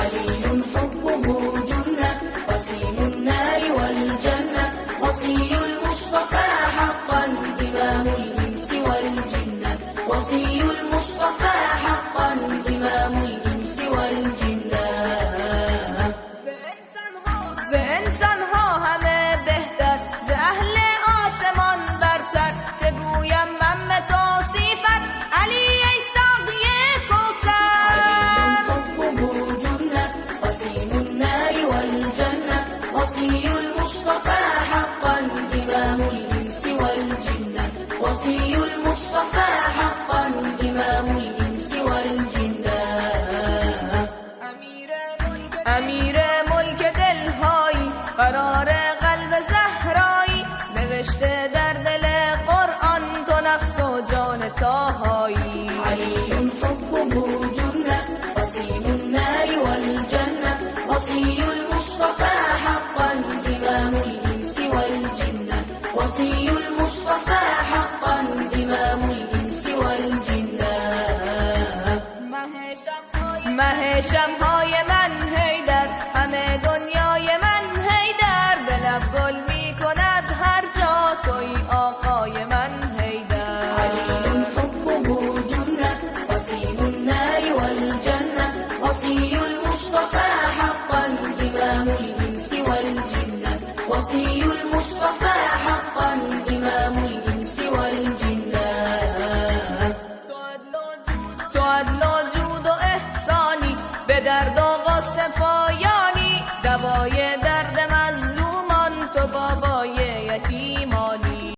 علي حبه جنة وسيم النار والجنة وصي المصطفى حقا إمام الإنس والجنة وصي المصطفى حقا إمام الإنس والجنة ز انسان ها همه بهتر ز اهل آسمان برتر چگویم من به توصیفت علی ای ساقی کوثر حبه جنة وسيم النار والجنة وصي المصطفى حقا إمام الإنس والجنة وصي المصطفى حقا إمام الإنس والجنة امیر ملک دلهایی قرار قلب زهرایی نوشته در دل قرآن تو نفس و جان طاهایی علي حبه جنة وسيم النار والجنة وصي المصطفى حقا إمام الإنس والجنة وصي المصطفى حقا إمام الإنس والجنة مه شمهای من حیدر همه دنیای من حیدر به لب گل می کند هر جا توی آقای من حیدر علي حبه جنة وسيم النار والجنة وصي المصطفى حقا إمام الإنس والجنة وصي المصطفى حقا إمام الإنس والجنة تو عدل و جود و احسانی به درد و غصه